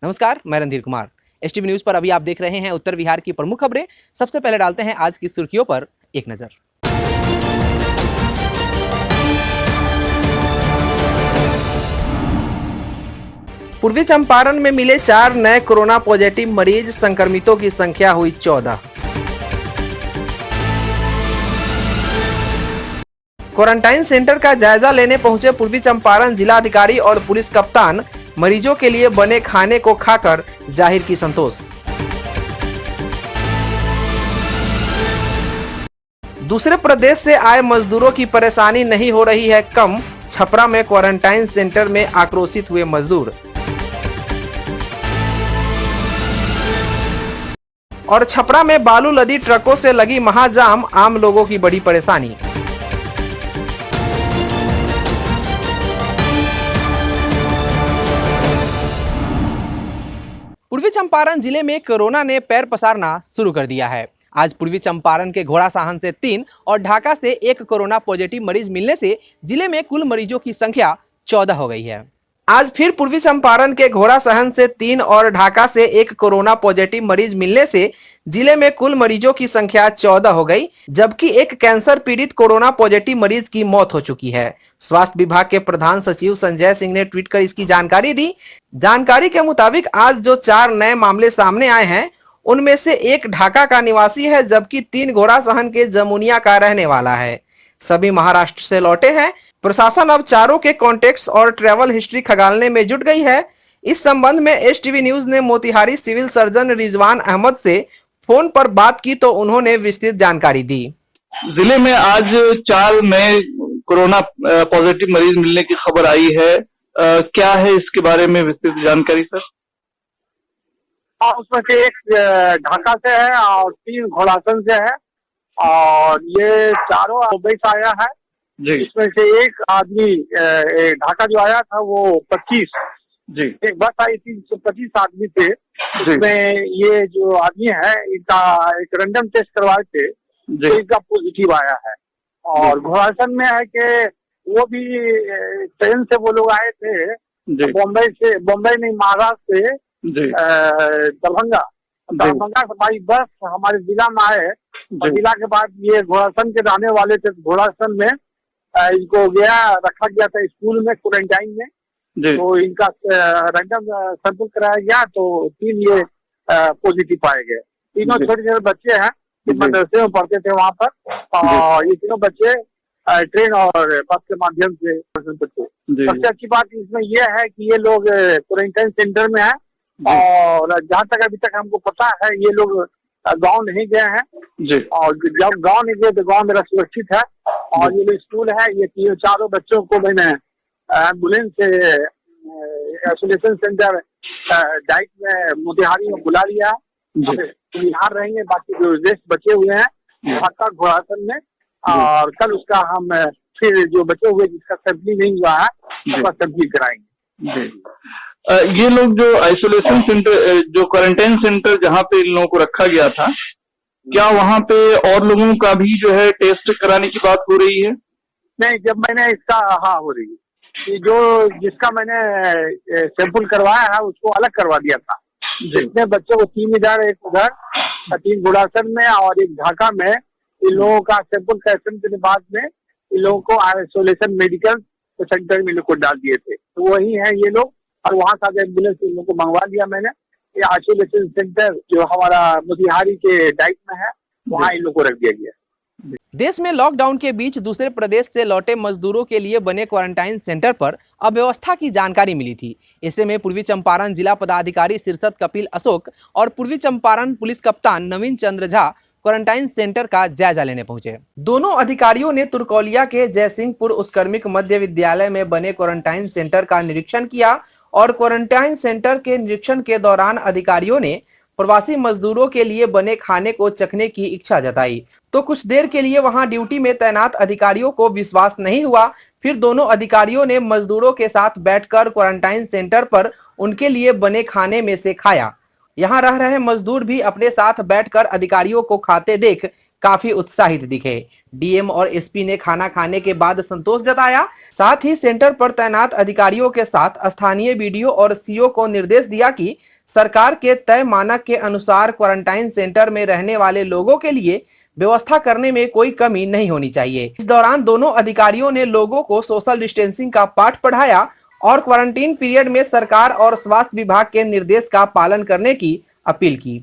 नमस्कार, मैं Randhir Kumar. STV news पर अभी आप देख रहे हैं उत्तर बिहार की प्रमुख खबरें। सबसे पहले डालते हैं आज की सुर्खियों पर एक नजर। पूर्वी चंपारण में मिले 4 नए कोरोना पॉजिटिव मरीज, संक्रमितों की संख्या हुई 14। क्वारंटाइन सेंटर का जायजा लेने पहुंचे पूर्वी चंपारण जिलाधिकारी और पुलिस कप्तान, मरीजों के लिए बने खाने को खाकर जाहिर की संतोष। दूसरे प्रदेश से आए मजदूरों की परेशानी नहीं हो रही है कम, छपरा में क्वारंटाइन सेंटर में आक्रोशित हुए मजदूर। और छपरा में बालू लदी ट्रकों से लगी महाजाम, आम लोगों की बड़ी परेशानी। पूर्वी चंपारण जिले में कोरोना ने पैर पसारना शुरू कर दिया है। आज पूर्वी चंपारण के घोड़ासहन से 3 और ढाका से 1 कोरोना पॉजिटिव मरीज मिलने से जिले में कुल मरीजों की संख्या 14 हो गई है। आज फिर पूर्वी चंपारण के घोड़ासहन से 3 और ढाका से 1 कोरोना पॉजिटिव मरीज मिलने से जिले में कुल मरीजों की संख्या 14 हो गई, जबकि एक कैंसर पीड़ित कोरोना पॉजिटिव मरीज की मौत हो चुकी है। स्वास्थ्य विभाग के प्रधान सचिव संजय सिंह ने ट्वीट कर इसकी जानकारी दी। जानकारी के मुताबिक आज जो 4 नए मामले सामने आए हैं, उनमें से 1 ढाका का निवासी है, जबकि 3 घोड़ासहन के जमुनिया का रहने वाला है। सभी महाराष्ट्र से लौटे हैं। प्रशासन अब चारों के कॉन्टेक्ट्स और ट्रैवल हिस्ट्री खंगालने में जुट गई है। इस संबंध में एसटीवी न्यूज ने मोतिहारी सिविल सर्जन रिजवान अहमद से फोन पर बात की तो उन्होंने विस्तृत जानकारी दी। जिले में आज 4 नए कोरोना पॉजिटिव मरीज मिलने की खबर आई है। क्या है इसके बारे में विस्तृत जानकारी सर? उसमें से 1 ढाका से है और 3 घोड़ासन से है और ये चारों मुंबई से आया है। इसमें से 1 आदमी ढाका जो आया था वो 25 जी, एक बस आई थी, 25 आदमी थे। इसमें ये जो आदमी है इनका एक रैंडम टेस्ट करवाए थे तो इनका पॉजिटिव आया है। और घोड़ासन में है कि वो भी ट्रेन से वो लोग आए थे बॉम्बे नहीं महाराष्ट्र से दरभंगा से भाई बस हमारे जिला में आए। जिला के बाद ये घोड़ासन के रहने वाले थे। घोड़ासन में इनको रखा गया था स्कूल में क्वारंटाइन में, तो इनका रैंडम सैंपल कराया गया तो 3 ये पॉजिटिव पाए गए। तीनों छोटे छोटे बच्चे हैं, मदरसे में पढ़ते थे वहाँ पर और ये तीनों बच्चे ट्रेन और बस के माध्यम से सबसे अच्छी बात इसमें यह है कि ये लोग क्वारंटाइन सेंटर में है और जहाँ तक अभी तक हमको पता है ये लोग गांव नहीं गए हैं और जब गांव नहीं गए तो गांव मेरा सुरक्षित है। और ये जो स्कूल है ये चारों बच्चों को मैंने एम्बुलेंस से आइसोलेशन सेंटर डाइट में मोतिहारी में बुला लिया। यहाँ रहेंगे, बाकी जो रेस्ट बचे हुए हैं ढाका घोड़ासन में और कल उसका हम फिर जो बचे हुए जिसका सैंपलिंग नहीं हुआ है उसका सैंपलिंग कराएंगे। ये लोग जो आइसोलेशन सेंटर जो क्वारंटाइन सेंटर जहाँ पे इन लोगों को रखा गया था, क्या वहाँ पे और लोगों का भी जो है टेस्ट कराने की बात हो रही है? नहीं, जब मैंने इसका हो रही है कि जो जिसका मैंने सैंपल करवाया है उसको अलग करवा दिया था। जितने बच्चों को 3 इधर 1 उधर, 3 घोड़ासन में और 1 ढाका में, इन लोगों का सैंपल कलेक्शन के बाद में इन लोगों को आइसोलेशन मेडिकल सेंटर में लोग को डाल दिए थे। तो वही है ये लोग और वहाँ से एम्बुलेंस इन लोगों को मंगवा लिया मैंने। ये आइसोलेशन सेंटर जो हमारा मोतिहारी के डाइट में है वहाँ इन लोगों को रख दिया गया। देश में लॉकडाउन के बीच दूसरे प्रदेश से लौटे मजदूरों के लिए बने क्वारंटाइन सेंटर पर अव्यवस्था की जानकारी मिली थी। ऐसे में पूर्वी चंपारण जिला पदाधिकारी शीर्षद कपिल अशोक और पूर्वी चंपारण पुलिस कप्तान नवीन चंद्र झा क्वारंटाइन सेंटर का जायजा लेने पहुंचे। दोनों अधिकारियों ने तुर्कौलिया के जयसिंहपुर उत्कर्मिक मध्य विद्यालय में बने क्वारंटाइन सेंटर का निरीक्षण किया और क्वारंटाइन सेंटर के निरीक्षण के दौरान अधिकारियों ने प्रवासी मजदूरों के लिए बने खाने को चखने की इच्छा जताई, तो कुछ देर के लिए वहां ड्यूटी में तैनात अधिकारियों को विश्वास नहीं हुआ। फिर दोनों अधिकारियों ने मजदूरों के साथ बैठकर क्वारंटाइन सेंटर पर उनके लिए बने खाने में से खाया। यहां रह रहे मजदूर भी अपने साथ बैठकर अधिकारियों को खाते देख काफी उत्साहित दिखे। डीएम और एसपी ने खाना खाने के बाद संतोष जताया। साथ ही सेंटर पर तैनात अधिकारियों के साथ स्थानीय बीडीओ और सीओ को निर्देश दिया कि सरकार के तय मानक के अनुसार क्वारंटाइन सेंटर में रहने वाले लोगों के लिए व्यवस्था करने में कोई कमी नहीं होनी चाहिए। इस दौरान दोनों अधिकारियों ने लोगों को सोशल डिस्टेंसिंग का पाठ पढ़ाया और क्वारंटीन पीरियड में सरकार और स्वास्थ्य विभाग के निर्देश का पालन करने की अपील की।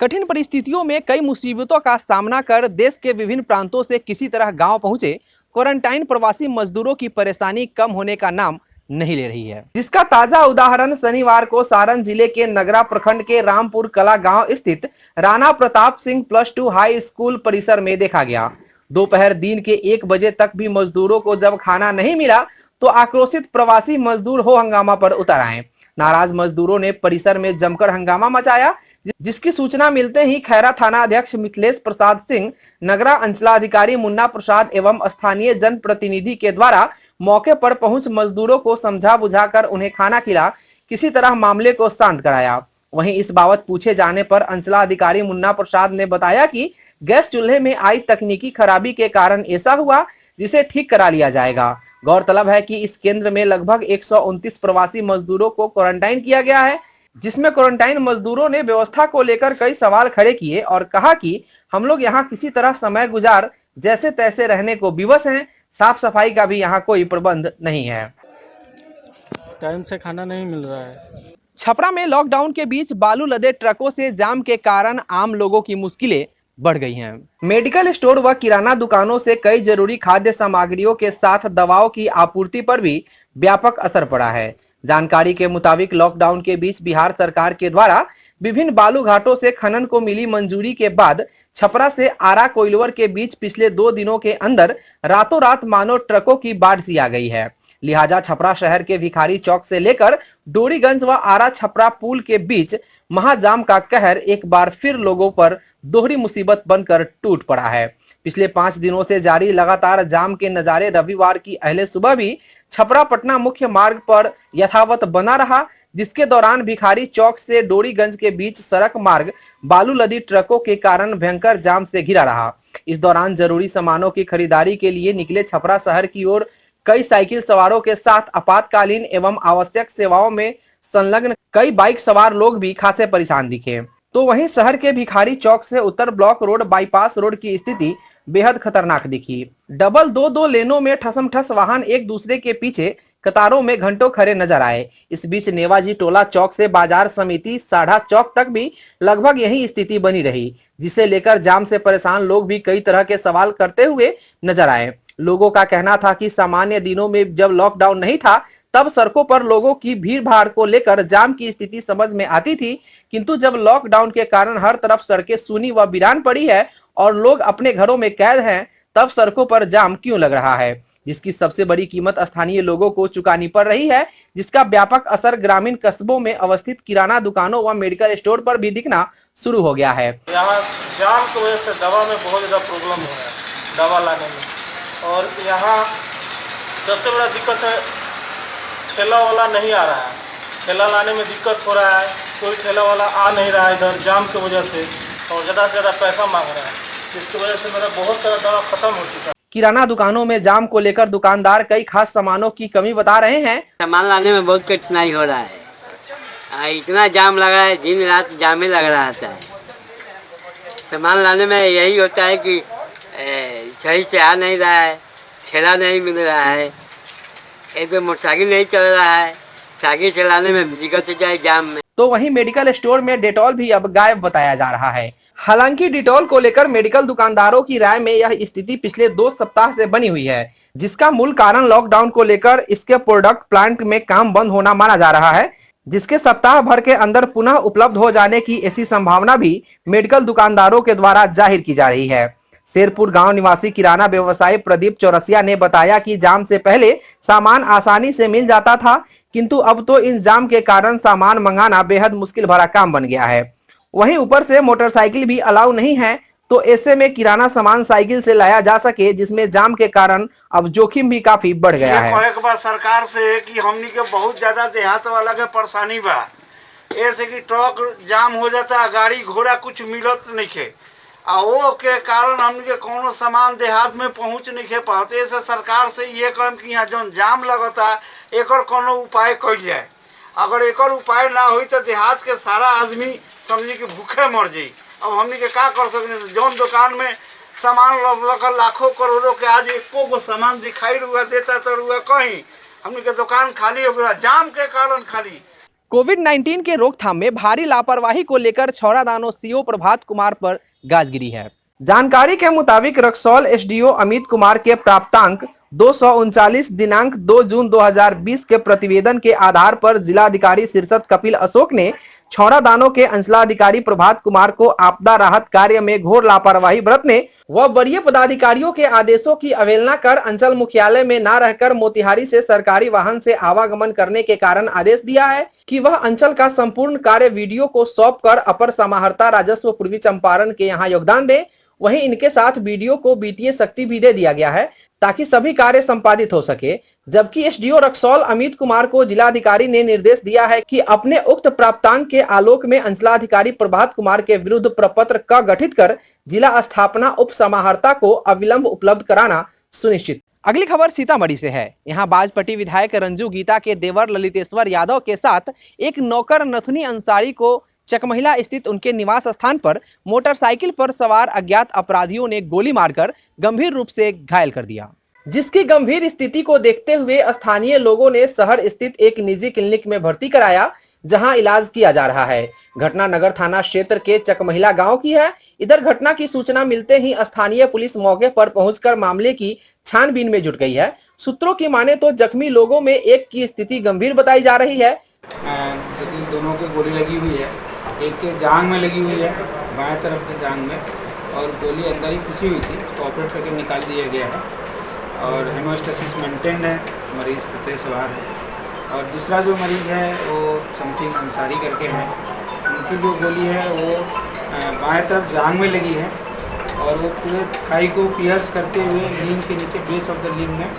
कठिन परिस्थितियों में कई मुसीबतों का सामना कर देश के विभिन्न प्रांतों से किसी तरह गांव पहुंचे क्वारंटाइन प्रवासी मजदूरों की परेशानी कम होने का नाम नहीं ले रही है, जिसका ताजा उदाहरण शनिवार को सारण जिले के नगरा प्रखंड के रामपुर कला गांव स्थित राणा प्रताप सिंह +2 हाई स्कूल परिसर में देखा गया। दोपहर दिन के 1 बजे तक भी मजदूरों को जब खाना नहीं मिला तो आक्रोशित प्रवासी मजदूर हो हंगामा पर उतर आए। नाराज मजदूरों ने परिसर में जमकर हंगामा मचाया, जिसकी सूचना मिलते ही खैरा थाना अध्यक्ष मिथिलेश प्रसाद सिंह, नगरा अंचलाधिकारी मुन्ना प्रसाद एवं स्थानीय जनप्रतिनिधि के द्वारा मौके पर पहुंच मजदूरों को समझा बुझाकर उन्हें खाना खिला किसी तरह मामले को शांत कराया। वहीं इस बाबत पूछे जाने पर अंचलाधिकारी मुन्ना प्रसाद ने बताया कि गैस चूल्हे में आई तकनीकी खराबी के कारण ऐसा हुआ, जिसे ठीक करा लिया जाएगा। गौरतलब है कि इस केंद्र में लगभग 129 प्रवासी मजदूरों को क्वारंटाइन किया गया है, जिसमें क्वारंटाइन मजदूरों ने व्यवस्था को लेकर कई सवाल खड़े किए और कहा कि हम लोग यहाँ किसी तरह समय गुजार जैसे तैसे रहने को विवश हैं, साफ सफाई का भी यहाँ कोई प्रबंध नहीं है। टाइम से खाना नहीं मिल रहा है। छपरा में लॉकडाउन के बीच बालू लदे ट्रकों से जाम के कारण आम लोगों की मुश्किलें बढ़ गई हैं। मेडिकल स्टोर व किराना दुकानों से कई जरूरी खाद्य सामग्रियों के साथ दवाओं की आपूर्ति पर भी व्यापक असर पड़ा है। जानकारी के मुताबिक लॉकडाउन के बीच बिहार सरकार के द्वारा विभिन्न बालू घाटों से खनन को मिली मंजूरी के बाद छपरा से आरा कोइलवर के बीच पिछले 2 दिनों के अंदर रातों रात मानो ट्रकों की बाढ़ सी आ गई है। लिहाजा छपरा शहर के भिखारी चौक से लेकर डोरीगंज व आरा छपरा पुल के बीच महाजाम का कहर एक बार फिर लोगों पर दोहरी मुसीबत बनकर टूट पड़ा है। पिछले 5 दिनों से जारी लगातार जाम के नजारे रविवार की अहले सुबह भी छपरा पटना मुख्य मार्ग पर यथावत बना रहा, जिसके दौरान भिखारी चौक से डोरीगंज के बीच सड़क मार्ग बालू लदी ट्रकों के कारण भयंकर जाम से घिरा रहा। इस दौरान जरूरी सामानों की खरीदारी के लिए निकले छपरा शहर की ओर कई साइकिल सवारों के साथ आपातकालीन एवं आवश्यक सेवाओं में संलग्न कई बाइक सवार लोग भी खासे परेशान दिखे। तो वहीं शहर के भिखारी चौक से उत्तर ब्लॉक रोड बाईपास रोड की स्थिति बेहद खतरनाक दिखी। डबल 2-2 लेनों में ठसमठस वाहन एक दूसरे के पीछे कतारों में घंटों खड़े नजर आए। इस बीच नेवाजी टोला चौक से बाजार समिति साढ़ा चौक तक भी लगभग यही स्थिति बनी रही, जिसे लेकर जाम से परेशान लोग भी कई तरह के सवाल करते हुए नजर आए। लोगों का कहना था कि सामान्य दिनों में जब लॉकडाउन नहीं था तब सड़कों पर लोगों की भीड़ भाड़ को लेकर जाम की स्थिति समझ में आती थी, किंतु जब लॉकडाउन के कारण हर तरफ सड़कें सूनी व वीरान पड़ी है और लोग अपने घरों में कैद हैं, तब सड़कों पर जाम क्यों लग रहा है, जिसकी सबसे बड़ी कीमत स्थानीय लोगों को चुकानी पड़ रही है, जिसका व्यापक असर ग्रामीण कस्बों में अवस्थित किराना दुकानों व मेडिकल स्टोर पर भी दिखना शुरू हो गया है। यहाँ जाम की वजह से दवा में बहुत ज़्यादा प्रॉब्लम हो रहा है, दवा लाने में। और यहाँ सबसे बड़ा दिक्कत है, ठेला वाला नहीं आ रहा है, ठेला लाने में दिक्कत हो रहा है, कोई ठेला वाला आ नहीं रहा है इधर जाम की वजह से, और ज़्यादा से ज़्यादा पैसा मांग रहा है, जिसकी वजह से मेरा बहुत सारा दवा खत्म हो चुका है। किराना दुकानों में जाम को लेकर दुकानदार कई खास सामानों की कमी बता रहे हैं। सामान लाने में बहुत कठिनाई हो रहा है, इतना जाम लगा है, दिन रात जाम ही लग रहा है। सामान लाने में यही होता है कि सही से आ नहीं रहा है, ठेला नहीं मिल रहा है, एक तो मोटरसाइकिल नहीं चल रहा है, साइकिल चलाने में दिक्कत हो जाए जाम में। तो वहीं मेडिकल स्टोर में डेटॉल भी अब गायब बताया जा रहा है। हालांकि डेटॉल को लेकर मेडिकल दुकानदारों की राय में यह स्थिति पिछले 2 सप्ताह से बनी हुई है, जिसका मूल कारण लॉकडाउन को लेकर इसके प्रोडक्ट प्लांट में काम बंद होना माना जा रहा है, जिसके सप्ताह भर के अंदर पुनः उपलब्ध हो जाने की ऐसी संभावना भी मेडिकल दुकानदारों के द्वारा जाहिर की जा रही है। शेरपुर गांव निवासी किराना व्यवसायी प्रदीप चौरसिया ने बताया कि जाम से पहले सामान आसानी से मिल जाता था, किंतु अब तो इन जाम के कारण सामान मंगाना बेहद मुश्किल भरा काम बन गया है। वहीं ऊपर से मोटरसाइकिल भी अलाउ नहीं है, तो ऐसे में किराना सामान साइकिल से लाया जा सके, जिसमें जाम के कारण अब जोखिम भी काफी बढ़ गया है। एक बार सरकार से कि हमनी के बहुत ज्यादा देहात वाला के परेशानी बा, ऐसे कि ट्रक जाम हो जाता, गाड़ी घोड़ा कुछ मिलत नहीं खे, वो के कारण हमनी के कोनो सामान देहात में पहुंच नहीं खे पाते। ऐसे सरकार से ये कहम कि यहाँ जो जाम लगता एक कोनो उपाय कइल जाए, अगर एक उपाय ना हुई तो देहात के सारा आदमी समझी कि भूखे मर जाई। अब हमनी के का कर सकने, जौन दुकान में सामान लगल लाखों करोड़ों के आज एको गो सामान दिखाई रुआ देता तो रुआ कहीं हमनी के दुकान खाली हो गया, जाम के कारण खाली। कोविड-19 के रोकथाम में भारी लापरवाही को लेकर छौड़ादानो सीओ प्रभात कुमार पर गाज गिरी है। जानकारी के मुताबिक रक्सौल एसडीओ अमित कुमार के प्राप्तांक 239 दिनांक 2 जून 2020 के प्रतिवेदन के आधार पर जिलाधिकारी शीर्षत कपिल अशोक ने छौड़ादानो के अंचलाधिकारी प्रभात कुमार को आपदा राहत कार्य में घोर लापरवाही बरतने व वरीय पदाधिकारियों के आदेशों की अवहेलना कर अंचल मुख्यालय में न रहकर मोतिहारी से सरकारी वाहन से आवागमन करने के कारण आदेश दिया है कि वह अंचल का संपूर्ण कार्य वीडियो को सौंप कर अपर समाहर्ता राजस्व पूर्वी चंपारण के यहाँ योगदान दे। वहीं इनके साथ वीडियो को वित्तीय शक्ति भी दे दिया गया है ताकि सभी कार्य संपादित हो सके। जबकि एसडीओ रक्सौल अमित कुमार को जिलाधिकारी ने निर्देश दिया है कि अपने उक्त प्राप्तांक के आलोक में अंचलाधिकारी प्रभात कुमार के विरुद्ध प्रपत्र क गठित कर जिला स्थापना उप समाहर्ता को अविलंब उपलब्ध कराना सुनिश्चित। अगली खबर सीतामढ़ी से है। यहाँ बाजपट्टी विधायक रंजू गीता के देवर ललितेश्वर यादव के साथ एक नौकर नथुनी अंसारी को चकमहिला स्थित उनके निवास स्थान पर मोटरसाइकिल पर सवार अज्ञात अपराधियों ने गोली मारकर गंभीर रूप से घायल कर दिया, जिसकी गंभीर स्थिति को देखते हुए स्थानीय लोगों ने शहर स्थित एक निजी क्लिनिक में भर्ती कराया, जहां इलाज किया जा रहा है। घटना नगर थाना क्षेत्र के चकमहिला गांव की है। इधर घटना की सूचना मिलते ही स्थानीय पुलिस मौके पर पहुंचकर मामले की छानबीन में जुट गई है। सूत्रों की माने तो जख्मी लोगों में एक की स्थिति गंभीर बताई जा रही है। दोनों की गोली लगी हुई है, एक के जांघ में लगी हुई है, बाएं तरफ के जांघ में, और गोली अंदर ही फंसी हुई थी, तो ऑपरेट करके निकाल दिया गया है और हेमोस्टेसिस मेंटेन है, मरीज पते सवार है। और दूसरा जो मरीज है वो समथिंग अंसारी करके है, उनकी जो गोली है वो बाएं तरफ जांघ में लगी है और वो पूरे थाई को पियर्स करते हुए लिंग के नीचे बेस ऑफ द लिंग में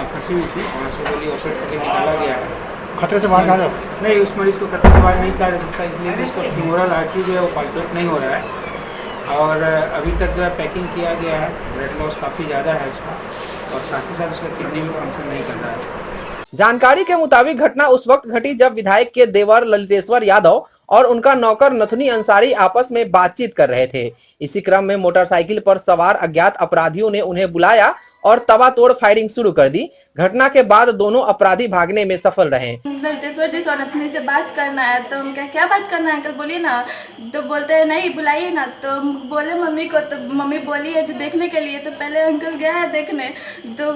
फंसी हुई थी, वहाँ से गोली ऑपरेट करके निकाला गया है। खतरे से बाहर कहा नहीं, उस मरीज को खतरे से बाहर नहीं कहा जा सकता, इसलिए कि उसका फीमोरल आर्टरी जो है वो पाल्पेट नहीं हो रहा है और अभी तक जो है पैकिंग किया गया है। ब्लड लॉस काफ़ी ज़्यादा है उसका और साथ ही साथ उसका किडनी भी फंक्शन नहीं कर रहा है। जानकारी के मुताबिक घटना उस वक्त घटी जब विधायक के देवर ललितेश्वर यादव और उनका नौकर नथुनी अंसारी आपस में बातचीत कर रहे थे। इसी क्रम में मोटरसाइकिल पर सवार अज्ञात अपराधियों ने उन्हें बुलाया और तबातोड़ फायरिंग शुरू कर दी। घटना के बाद दोनों अपराधी भागने में सफल रहे। ललितेश्वर जी नथुनी से बात करना है, तो उनका क्या बात करना है अंकल बोलिए ना, तो बोलते हैं नहीं बुलाइए ना, तो बोले मम्मी को, तो मम्मी बोली है जो देखने के लिए, तो पहले अंकल गया है देखने, तो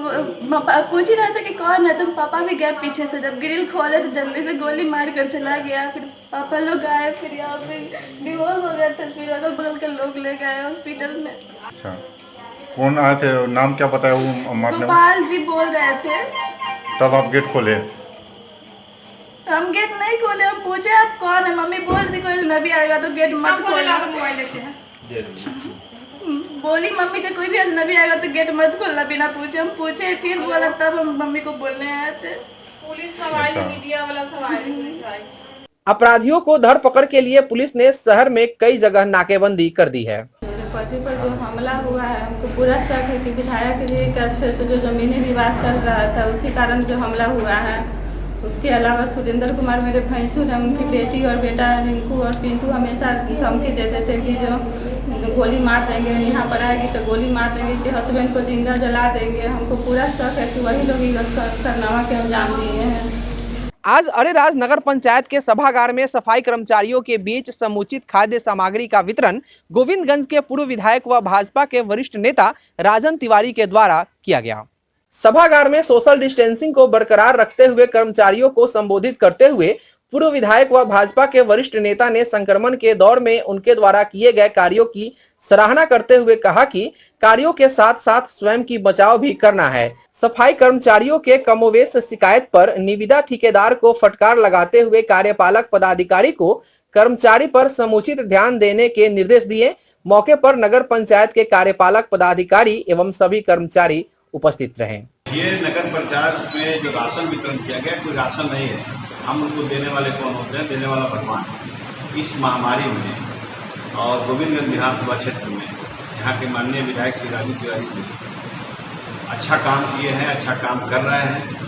पूछ ही रहा था कि कौन है, तो पापा भी गए पीछे से, जब ग्रिल खोले तो जल्दी से गोली मार कर चला गया। फिर पापा लोग आए, फिर यहाँ पे बेहोश हो गए थे, फिर अगल बगल के लोग ले गए हॉस्पिटल में। अच्छा, कौन आए थे, नाम क्या बताया वो मारने वाले? गोपाल जी बोल रहे थे। तब आप गेट खोले? हम गेट नहीं खोले, हम पूछे आप कौन है, मम्मी बोल रही कोई नबी आएगा तो गेट मत खोलना, बोली मम्मी जब कोई भी अजनबी आएगा तो गेट मत खोलना बिना पूछे। हम पूछे फिर बोला, तब हम मम्मी को बोलने आए थे। पुलिस सवाल, मीडिया वाला सवाल। अपराधियों को धर पकड़ के लिए पुलिस ने शहर में कई जगह नाकेबंदी कर दी है। पति पर जो हमला हुआ है, हमको पूरा शक है कि विधायक जी का से जो जमीनी विवाद चल रहा था उसी कारण जो हमला हुआ है। उसके अलावा सुरेंद्र कुमार मेरे भैंसुर है, उनकी बेटी और बेटा रिंकू और पिंटू हमेशा धमकी देते थे कि जो गोली मार देंगे, यहाँ पर आएगी तो गोली मार देंगे, इसके हस्बैंड को जिंदा जला देंगे। हमको पूरा शक है कि वही लोग सरनामा के अंजाम दिए हैं। आज अरेराज नगर पंचायत के सभागार में सफाई कर्मचारियों के बीच समुचित खाद्य सामग्री का वितरण गोविंदगंज के पूर्व विधायक व भाजपा के वरिष्ठ नेता राजन तिवारी के द्वारा किया गया। सभागार में सोशल डिस्टेंसिंग को बरकरार रखते हुए कर्मचारियों को संबोधित करते हुए पूर्व विधायक व भाजपा के वरिष्ठ नेता ने संक्रमण के दौर में उनके द्वारा किए गए कार्यों की सराहना करते हुए कहा कि कार्यों के साथ साथ स्वयं की बचाव भी करना है। सफाई कर्मचारियों के कमोवेश शिकायत पर निविदा ठेकेदार को फटकार लगाते हुए कार्यपालक पदाधिकारी को कर्मचारी पर समुचित ध्यान देने के निर्देश दिए। मौके पर नगर पंचायत के कार्यपालक पदाधिकारी एवं सभी कर्मचारी उपस्थित रहे। ये नगर पंचायत में जो राशन वितरण किया गया, कोई राशन नहीं है, हम उनको देने वाले कौन होते हैं, देने वाला भगवान। इस महामारी में और गोविंदगंज विधानसभा क्षेत्र में यहाँ के माननीय विधायक श्री राजू तिवारी जी अच्छा काम किए हैं, अच्छा काम कर रहे हैं।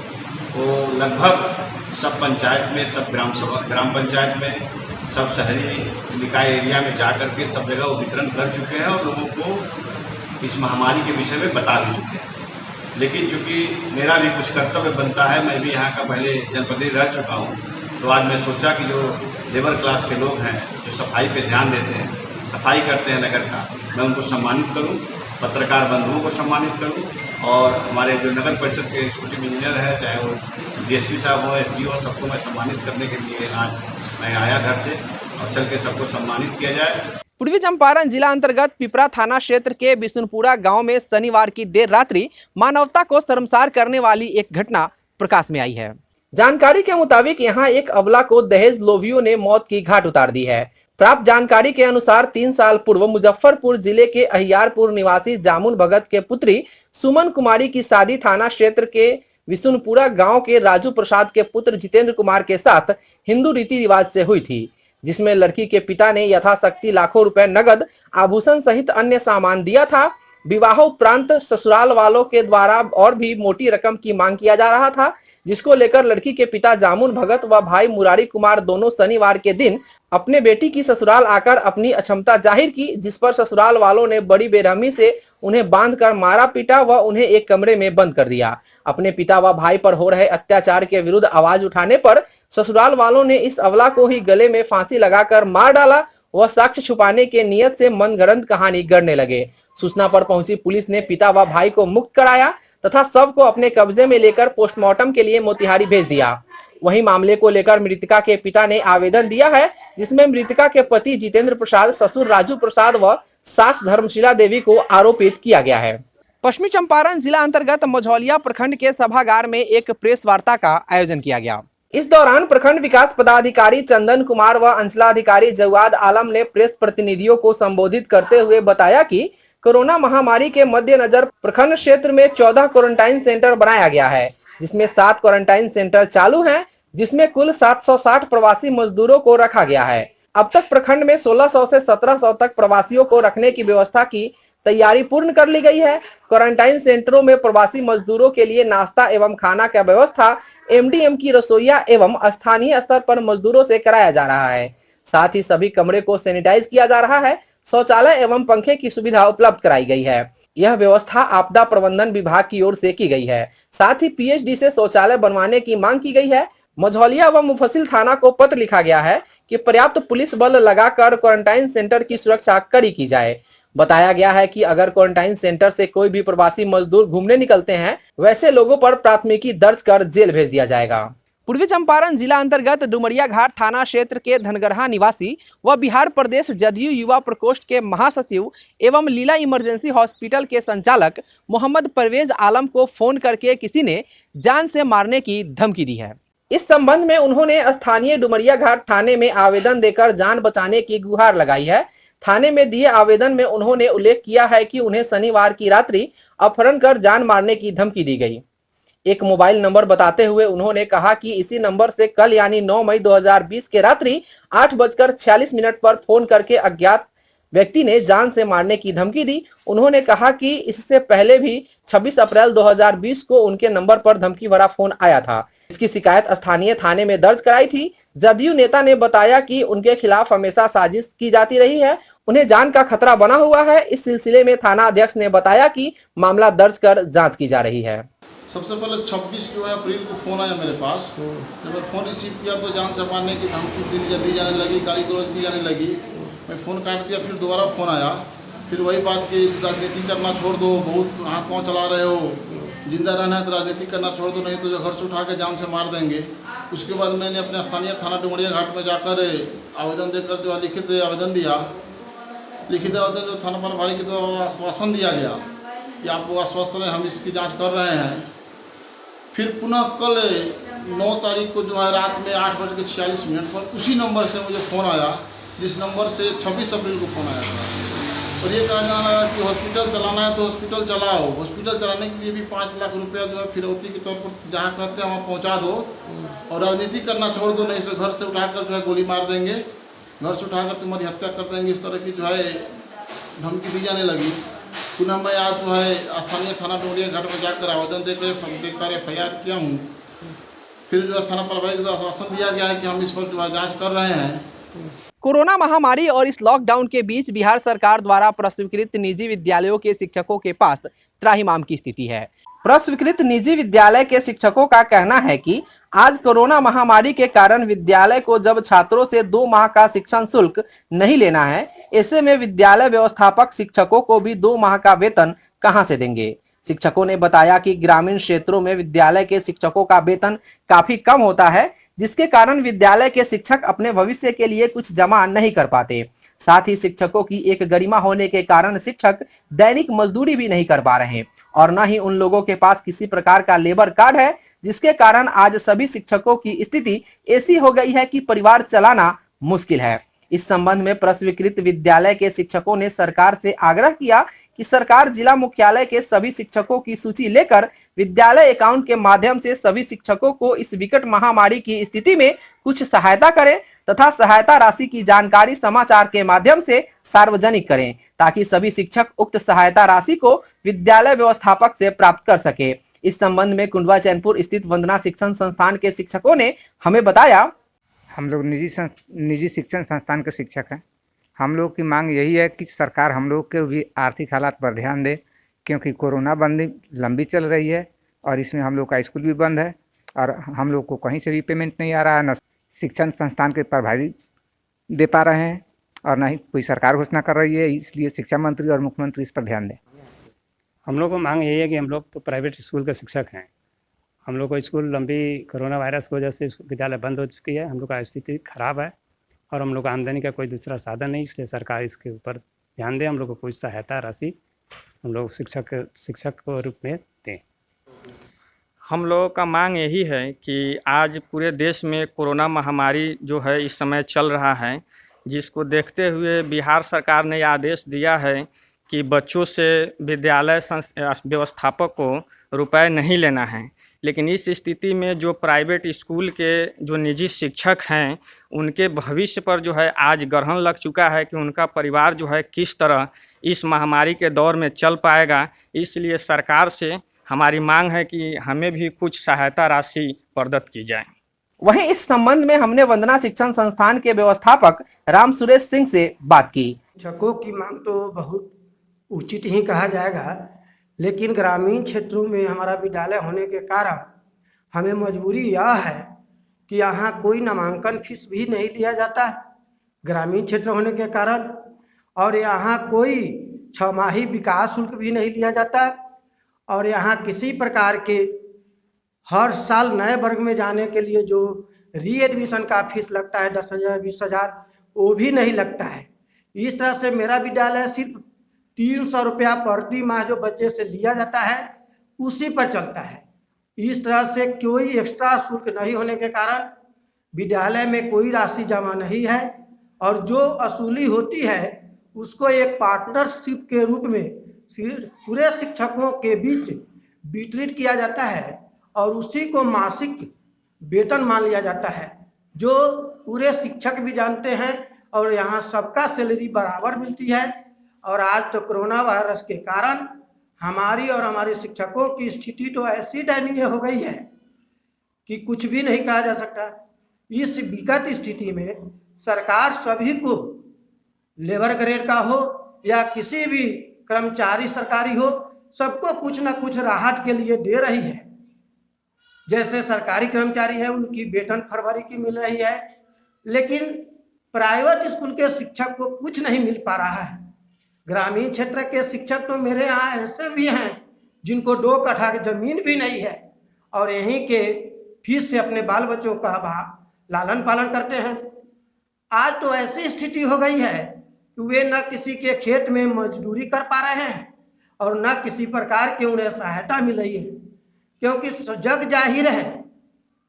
वो लगभग सब पंचायत में, सब ग्राम पंचायत में, सब शहरी निकाय एरिया में जा कर के सब जगह वो वितरण कर चुके हैं और लोगों को इस महामारी के विषय में बता भी चुके हैं। लेकिन चूँकि मेरा भी कुछ कर्तव्य बनता है, मैं भी यहाँ का पहले जनप्रतिनिधि रह चुका हूँ, तो आज मैं सोचा कि जो लेबर क्लास के लोग हैं जो सफाई पे ध्यान देते हैं, सफाई करते हैं नगर का, मैं उनको सम्मानित करूं, पत्रकार बंधुओं को सम्मानित करूं और हमारे जो नगर परिषद के एग्जीक्यूटिव इंजीनियर है, चाहे वो डीएसपी साहब हो, एसडीओ हो, सबको मैं सम्मानित करने के लिए आज मैं आया घर से और चल के सबको सम्मानित किया जाए। पूर्वी चंपारण जिला अंतर्गत पिपरा थाना क्षेत्र के बिशुनपुरा गांव में शनिवार की देर रात्रि मानवता को शर्मसार करने वाली एक घटना प्रकाश में आई है। जानकारी के मुताबिक यहां एक अबला को दहेज लोभियों ने मौत की घाट उतार दी है। प्राप्त जानकारी के अनुसार 3 साल पूर्व मुजफ्फरपुर जिले के अहियारपुर निवासी जामुन भगत के पुत्री सुमन कुमारी की शादी थाना क्षेत्र के बिशुनपुरा गांव के राजू प्रसाद के पुत्र जितेंद्र कुमार के साथ हिंदू रीति रिवाज से हुई थी, जिसमें लड़की के पिता ने यथाशक्ति लाखों रुपए नगद, आभूषण सहित अन्य सामान दिया था। विवाह उपरांत ससुराल वालों के द्वारा और भी मोटी रकम की मांग किया जा रहा था, जिसको लेकर लड़की के पिता जामुन भगत व भाई मुरारी कुमार दोनों शनिवार के दिन अपने बेटी की ससुराल आकर अपनी अक्षमता जाहिर की, जिस पर ससुराल वालों ने बड़ी बेरहमी से उन्हें बांधकर मारा पीटा व उन्हें एक कमरे में बंद कर दिया। अपने पिता व भाई पर हो रहे अत्याचार के विरुद्ध आवाज उठाने पर ससुराल वालों ने इस अबला को ही गले में फांसी लगाकर मार डाला व साक्ष्य छुपाने के नियत से मनगढ़ंत कहानी गढ़ने लगे। सूचना पर पहुंची पुलिस ने पिता व भाई को मुक्त कराया तथा शव को अपने कब्जे में लेकर पोस्टमार्टम के लिए मोतिहारी भेज दिया। वहीं मामले को लेकर मृतका के पिता ने आवेदन दिया है, जिसमें मृतका के पति जितेंद्र प्रसाद, ससुर राजू प्रसाद व सास धर्मशिला देवी को आरोपित किया गया है। पश्चिमी चंपारण जिला अंतर्गत मझौलिया प्रखंड के सभागार में एक प्रेस वार्ता का आयोजन किया गया। इस दौरान प्रखंड विकास पदाधिकारी चंदन कुमार व अंचलाधिकारी जवाद आलम ने प्रेस प्रतिनिधियों को संबोधित करते हुए बताया कि कोरोना महामारी के मद्देनजर प्रखंड क्षेत्र में 14 क्वारंटाइन सेंटर बनाया गया है, जिसमें 7 क्वारंटाइन सेंटर चालू हैं, जिसमें कुल 760 प्रवासी मजदूरों को रखा गया है। अब तक प्रखंड में 1600 से 1700 तक प्रवासियों को रखने की व्यवस्था की तैयारी पूर्ण कर ली गई है। क्वारंटाइन सेंटरों में प्रवासी मजदूरों के लिए नाश्ता एवं खाना का व्यवस्था एमडीएम की रसोइया एवं स्थानीय स्तर पर मजदूरों से कराया जा रहा है। साथ ही सभी कमरे को सैनिटाइज किया जा रहा है। शौचालय एवं पंखे की सुविधा उपलब्ध कराई गई है। यह व्यवस्था आपदा प्रबंधन विभाग की ओर से की गई है। साथ ही पीएचडी से शौचालय बनवाने की मांग की गई है। मझौलिया व मुफस्सिल थाना को पत्र लिखा गया है कि पर्याप्त पुलिस बल लगाकर क्वारंटाइन सेंटर की सुरक्षा कड़ी की जाए। बताया गया है कि अगर क्वारंटाइन सेंटर से कोई भी प्रवासी मजदूर घूमने निकलते हैं, वैसे लोगों पर प्राथमिकी दर्ज कर जेल भेज दिया जाएगा। पूर्वी चंपारण जिला अंतर्गत डुमरिया घाट थाना क्षेत्र के धनगरहा निवासी व बिहार प्रदेश जदयू युवा प्रकोष्ठ के महासचिव एवं लीला इमरजेंसी हॉस्पिटल के संचालक मोहम्मद परवेज आलम को फोन करके किसी ने जान से मारने की धमकी दी है। इस संबंध में उन्होंने स्थानीय डुमरिया घाट थाने में आवेदन देकर जान बचाने की गुहार लगाई है। थाने में दिए आवेदन में उन्होंने उल्लेख किया है कि उन्हें शनिवार की रात्रि अपहरण कर जान मारने की धमकी दी गई। एक मोबाइल नंबर बताते हुए उन्होंने कहा कि इसी नंबर से कल यानी 9 मई 2020 के रात्रि 8:46 पर फोन करके अज्ञात व्यक्ति ने जान से मारने की धमकी दी। उन्होंने कहा कि इससे पहले भी 26 अप्रैल 2020 को उनके नंबर पर धमकी भरा फोन आया था। इसकी शिकायत स्थानीय थाने में दर्ज कराई थी। जदयू नेता ने बताया कि उनके खिलाफ हमेशा साजिश की जाती रही है, उन्हें जान का खतरा बना हुआ है। इस सिलसिले में थाना अध्यक्ष ने बताया कि मामला दर्ज कर जांच की जा रही है। सबसे पहले 26 अप्रैल को फ़ोन आया मेरे पास। जब मैं फ़ोन रिसीव किया तो जान से मारने की धमकी दी जाने लगी, गाली गलौज की जाने लगी। मैं फ़ोन काट दिया, फिर दोबारा फ़ोन आया। फिर वही बात कि राजनीति करना छोड़ दो, बहुत हाथ पाँव चला रहे हो, जिंदा रहना है तो राजनीति करना छोड़ दो, नहीं तो जो घर से उठा के जान से मार देंगे। उसके बाद मैंने अपने स्थानीय थाना डुमरिया घाट में जाकर आवेदन देकर जो लिखित आवेदन दिया। लिखित आवेदन जो थाना प्रभारी के तो आश्वासन दिया गया कि आप वो आश्वस्त रहें, हम इसकी जाँच कर रहे हैं। फिर पुनः कल 9 तारीख को जो है रात में 8:46 पर उसी नंबर से मुझे फ़ोन आया, जिस नंबर से 26 अप्रैल को फ़ोन आया था। और ये कहा जा रहा है कि हॉस्पिटल चलाना है तो हॉस्पिटल चलाओ। हॉस्पिटल चलाने के लिए भी 5 लाख रुपया जो है फिरौती के तौर पर जहाँ कहते हैं वहाँ पहुँचा दो, और राजनीति करना छोड़ दो, नहीं तो घर से उठाकर जो है गोली मार देंगे, घर से उठाकर तुम्हारी हत्या कर देंगे। इस तरह की जो है धमकी दी जाने लगी। पुनः मैं आज जो है स्थानीय थाना डुमरिया घाट में जाकर आवेदन देकर FIR किया हूँ। फिर जो है थाना प्रभारी को आश्वासन दिया गया है कि हम इस पर जो है जाँच कर रहे हैं। कोरोना महामारी और इस लॉकडाउन के बीच बिहार सरकार द्वारा प्रस्वीकृत निजी विद्यालयों के शिक्षकों के पास त्राहिमाम की स्थिति है। प्रस्वीकृत निजी विद्यालय के शिक्षकों का कहना है कि आज कोरोना महामारी के कारण विद्यालय को जब छात्रों से 2 माह का शिक्षण शुल्क नहीं लेना है, ऐसे में विद्यालय व्यवस्थापक शिक्षकों को भी 2 माह का वेतन कहां से देंगे। शिक्षकों ने बताया कि ग्रामीण क्षेत्रों में विद्यालय के शिक्षकों का वेतन काफी कम होता है, जिसके कारण विद्यालय के शिक्षक अपने भविष्य के लिए कुछ जमा नहीं कर पाते। साथ ही शिक्षकों की एक गरिमा होने के कारण शिक्षक दैनिक मजदूरी भी नहीं कर पा रहे और न ही उन लोगों के पास किसी प्रकार का लेबर कार्ड है, जिसके कारण आज सभी शिक्षकों की स्थिति ऐसी हो गई है कि परिवार चलाना मुश्किल है। इस संबंध में प्रस्वीकृत विद्यालय के शिक्षकों ने सरकार से आग्रह किया कि सरकार जिला मुख्यालय के सभी शिक्षकों की सूची लेकर विद्यालय अकाउंट के माध्यम से सभी शिक्षकों को इस विकट महामारी की स्थिति में कुछ सहायता करे तथा सहायता राशि की जानकारी समाचार के माध्यम से सार्वजनिक करें, ताकि सभी शिक्षक उक्त सहायता राशि को विद्यालय व्यवस्थापक से प्राप्त कर सके। इस संबंध में कुंडवा चैनपुर स्थित वंदना शिक्षण संस्थान के शिक्षकों ने हमें बताया। हम लोग निजी शिक्षण संस्थान के शिक्षक हैं। हम लोग की मांग यही है कि सरकार हम लोग के भी आर्थिक हालात पर ध्यान दे, क्योंकि कोरोना बंदी लंबी चल रही है और इसमें हम लोग का स्कूल भी बंद है और हम लोग को कहीं से भी पेमेंट नहीं आ रहा है, न शिक्षण संस्थान के प्रभारी दे पा रहे हैं और न ही कोई सरकार घोषणा कर रही है। इसलिए शिक्षा मंत्री और मुख्यमंत्री इस पर ध्यान दें। हम लोग को मांग यही है कि हम लोग तो प्राइवेट स्कूल के शिक्षक हैं। हम लोग को स्कूल लंबी कोरोना वायरस की वजह से विद्यालय बंद हो चुकी है। हम लोग का स्थिति खराब है और हम लोग का आमदनी का कोई दूसरा साधन नहीं, इसलिए सरकार इसके ऊपर ध्यान दे, हम लोग को कुछ सहायता राशि हम लोग शिक्षक के रूप में दें। हम लोगों का मांग यही है कि आज पूरे देश में कोरोना महामारी जो है इस समय चल रहा है, जिसको देखते हुए बिहार सरकार ने आदेश दिया है कि बच्चों से विद्यालय व्यवस्थापक को रुपए नहीं लेना है। लेकिन इस स्थिति में जो प्राइवेट स्कूल के जो निजी शिक्षक हैं, उनके भविष्य पर जो है आज ग्रहण लग चुका है कि उनका परिवार जो है किस तरह इस महामारी के दौर में चल पाएगा। इसलिए सरकार से हमारी मांग है कि हमें भी कुछ सहायता राशि प्रदत्त की जाए। वहीं इस संबंध में हमने वंदना शिक्षण संस्थान के व्यवस्थापक राम सुरेश सिंह से बात की। शिक्षकों की मांग तो बहुत उचित ही कहा जाएगा, लेकिन ग्रामीण क्षेत्रों में हमारा विद्यालय होने के कारण हमें मजबूरी यह है कि यहाँ कोई नामांकन फीस भी नहीं लिया जाता ग्रामीण क्षेत्र होने के कारण, और यहाँ कोई 6 माही विकास शुल्क भी नहीं लिया जाता, और यहाँ किसी प्रकार के हर साल नए वर्ग में जाने के लिए जो री एडमिशन का फीस लगता है 10,000 20,000, वो भी नहीं लगता है। इस तरह से मेरा विद्यालय सिर्फ 300 रुपया प्रति माह जो बच्चे से लिया जाता है उसी पर चलता है। इस तरह से कोई एक्स्ट्रा शुल्क नहीं होने के कारण विद्यालय में कोई राशि जमा नहीं है, और जो वसूली होती है उसको एक पार्टनरशिप के रूप में पूरे शिक्षकों के बीच वितरित किया जाता है और उसी को मासिक वेतन मान लिया जाता है, जो पूरे शिक्षक भी जानते हैं, और यहाँ सबका सैलरी बराबर मिलती है। और आज तो कोरोना वायरस के कारण हमारी और हमारे शिक्षकों की स्थिति तो ऐसी दयनीय हो गई है कि कुछ भी नहीं कहा जा सकता। इस विकट स्थिति में सरकार सभी को, लेबर ग्रेड का हो या किसी भी कर्मचारी सरकारी हो, सबको कुछ ना कुछ राहत के लिए दे रही है। जैसे सरकारी कर्मचारी है उनकी वेतन फरवरी की मिल रही है, लेकिन प्राइवेट स्कूल के शिक्षक को कुछ नहीं मिल पा रहा है। ग्रामीण क्षेत्र के शिक्षक तो मेरे यहाँ ऐसे भी हैं जिनको 2 कट्ठा की जमीन भी नहीं है और यहीं के फीस से अपने बाल बच्चों का लालन पालन करते हैं। आज तो ऐसी स्थिति हो गई है कि वे न किसी के खेत में मजदूरी कर पा रहे हैं और न किसी प्रकार की उन्हें सहायता मिल रही है, क्योंकि जग जाहिर है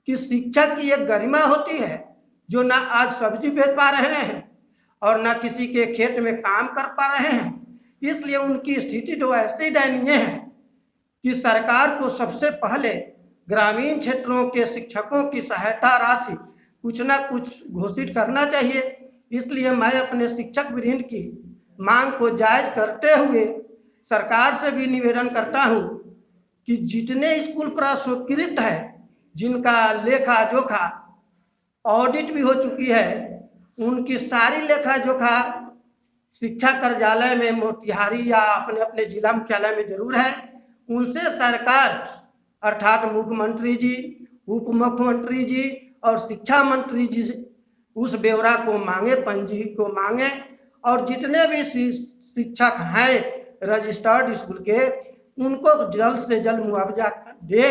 कि शिक्षक की एक गरिमा होती है जो ना आज सब्जी बेच पा रहे हैं और ना किसी के खेत में काम कर पा रहे हैं। इसलिए उनकी स्थिति तो ऐसी दयनीय है कि सरकार को सबसे पहले ग्रामीण क्षेत्रों के शिक्षकों की सहायता राशि कुछ ना कुछ घोषित करना चाहिए। इसलिए मैं अपने शिक्षक वृंद की मांग को जायज करते हुए सरकार से भी निवेदन करता हूं कि जितने स्कूल प्रस्वीकृत है, जिनका लेखा जोखा ऑडिट भी हो चुकी है, उनकी सारी लेखा जोखा शिक्षा कार्यालय में मोतिहारी या अपने अपने जिला मुख्यालय में जरूर है। उनसे सरकार अर्थात मुख्यमंत्री जी, उप मुख्यमंत्री जी और शिक्षा मंत्री जी उस ब्यौरा को मांगे, पंजी को मांगे और जितने भी शिक्षक हैं रजिस्टर्ड स्कूल के, उनको जल्द से जल्द मुआवजा दे,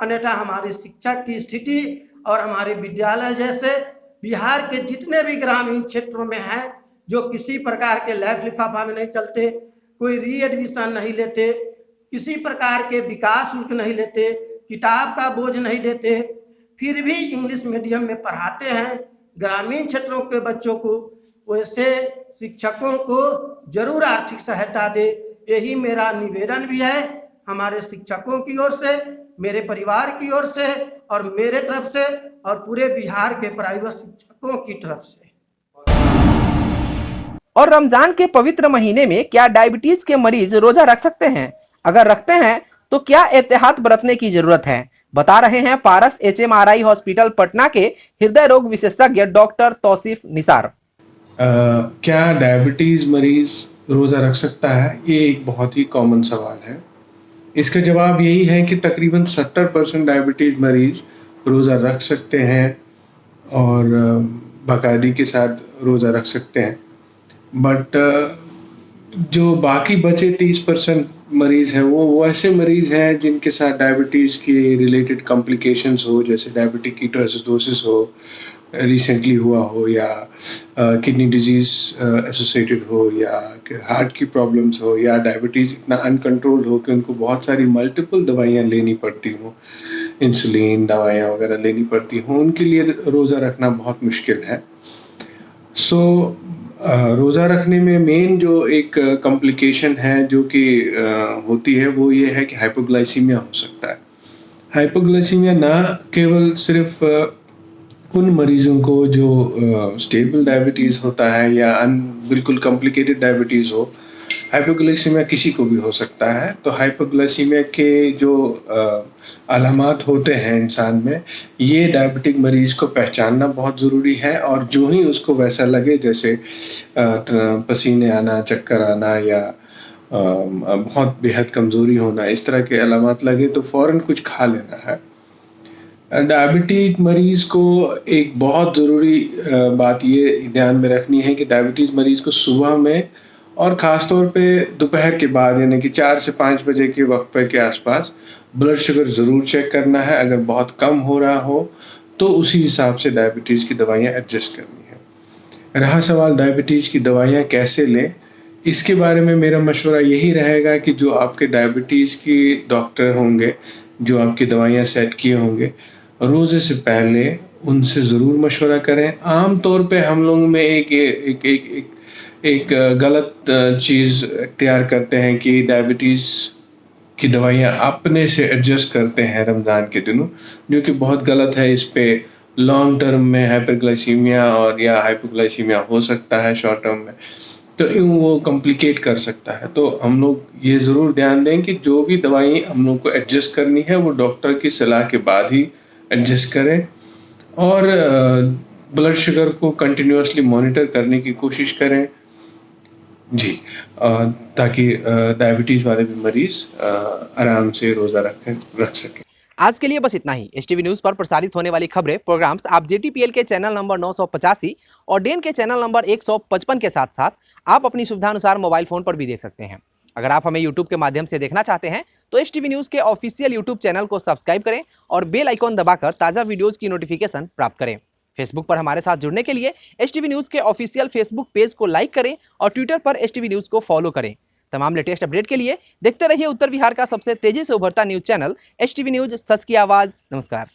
अन्यथा हमारी शिक्षा की स्थिति और हमारे विद्यालय जैसे बिहार के जितने भी ग्रामीण क्षेत्रों में हैं, जो किसी प्रकार के लैफ लिफाफा में नहीं चलते, कोई री एडमिशन नहीं लेते, किसी प्रकार के विकास शुल्क नहीं लेते, किताब का बोझ नहीं देते, फिर भी इंग्लिश मीडियम में पढ़ाते हैं ग्रामीण क्षेत्रों के बच्चों को, वैसे शिक्षकों को जरूर आर्थिक सहायता दे। यही मेरा निवेदन भी है हमारे शिक्षकों की ओर से, मेरे परिवार की ओर से और मेरे तरफ से और पूरे बिहार के प्राइवेट शिक्षकों की तरफ से। और रमजान के पवित्र महीने में क्या डायबिटीज के मरीज रोजा रख सकते हैं? अगर रखते हैं तो क्या एहतियात बरतने की जरूरत है, बता रहे हैं पारस HMRI हॉस्पिटल पटना के हृदय रोग विशेषज्ञ डॉक्टर तौसीफ निसार। क्या डायबिटीज मरीज रोजा रख सकता है? ये एक बहुत ही कॉमन सवाल है। इसका जवाब यही है कि तकरीबन 70% डायबिटीज मरीज रोजा रख सकते हैं और बाकायदगी के साथ रोजा रख सकते हैं। बट जो बाकी बचे 30% मरीज हैं वो ऐसे मरीज हैं जिनके साथ डायबिटीज़ के रिलेटेड कॉम्प्लिकेशंस हो, जैसे डायबिटिक कीटोएसिडोसिस हो, रिसेंटली हुआ हो, या किडनी डिजीज़ एसोसिएटेड हो, या हार्ट की प्रॉब्लम्स हो, या डायबिटीज़ इतना अनकंट्रोल्ड हो कि उनको बहुत सारी मल्टीपल दवाइयाँ लेनी पड़ती हों, इंसुलिन दवाइयाँ वगैरह लेनी पड़ती हों, उनके लिए रोज़ा रखना बहुत मुश्किल है। सो रोज़ा रखने में मेन जो एक कॉम्प्लिकेशन है जो कि होती है वो ये है कि हाइपोग्लाइसीमिया हो सकता है। हाइपोग्लाइसीमिया ना केवल सिर्फ उन मरीजों को जो स्टेबल डायबिटीज़ होता है या बिल्कुल कॉम्प्लिकेटेड डायबिटीज़ हो, हाइपोग्लाइसीमिया किसी को भी हो सकता है। तो हाइपोग्लाइसीमिया के जो अलामात होते हैं इंसान में, ये डायबिटिक मरीज को पहचानना बहुत ज़रूरी है, और जो ही उसको वैसा लगे जैसे पसीने आना, चक्कर आना या बहुत बेहद कमज़ोरी होना, इस तरह के अलामात लगे तो फ़ौरन कुछ खा लेना है। डायबिटिक मरीज़ को एक बहुत ज़रूरी बात ये ध्यान में रखनी है कि डायबिटीज़ मरीज़ को सुबह में और ख़ास तौर पे दोपहर के बाद यानी कि 4 से 5 बजे के वक्त के आसपास ब्लड शुगर ज़रूर चेक करना है। अगर बहुत कम हो रहा हो तो उसी हिसाब से डायबिटीज़ की दवाइयाँ एडजस्ट करनी है। रहा सवाल डायबिटीज़ की दवाइयाँ कैसे लें, इसके बारे में मेरा मशवरा यही रहेगा कि जो आपके डायबिटीज़ की डॉक्टर होंगे, जो आपकी दवाइयाँ सेट किए होंगे, रोज़े से पहले उनसे ज़रूर मशवरा करें। आम तौर पे हम लोगों में एक गलत चीज़ इख्तियार करते हैं कि डायबिटीज़ की दवाइयाँ अपने से एडजस्ट करते हैं रमज़ान के दिनों, जो कि बहुत गलत है। इस पे लॉन्ग टर्म में हाइपरग्लाइसीमिया और या हाइपोग्लाइसीमिया हो सकता है शॉर्ट टर्म में, तो वो कॉम्प्लिकेट कर सकता है। तो हम लोग ये ज़रूर ध्यान दें कि जो भी दवाई हम लोग को एडजस्ट करनी है वो डॉक्टर की सलाह के बाद ही एडजस्ट करें, और ब्लड शुगर को कंटिन्यूसली मॉनिटर करने की कोशिश करें जी, ताकि डायबिटीज़ वाले भी मरीज आराम से रोज़ा रख सकें। आज के लिए बस इतना ही। STV न्यूज़ पर प्रसारित होने वाली खबरें, प्रोग्राम्स आप JTPL के चैनल नंबर 985 और डेन के चैनल नंबर 155 के साथ साथ आप अपनी सुविधानुसार मोबाइल फ़ोन पर भी देख सकते हैं। अगर आप हमें YouTube के माध्यम से देखना चाहते हैं तो STV न्यूज़ के ऑफिशियल YouTube चैनल को सब्सक्राइब करें और बेल आइकॉन दबाकर ताज़ा वीडियोज़ की नोटिफिकेशन प्राप्त करें। फेसबुक पर हमारे साथ जुड़ने के लिए STV न्यूज़ के ऑफिशियल फेसबुक पेज को लाइक करें और ट्विटर पर STV न्यूज़ को फॉलो करें। तमाम लेटेस्ट अपडेट के लिए देखते रहिए उत्तर बिहार का सबसे तेजी से उभरता न्यूज़ चैनल STV न्यूज़, सच की आवाज़। नमस्कार।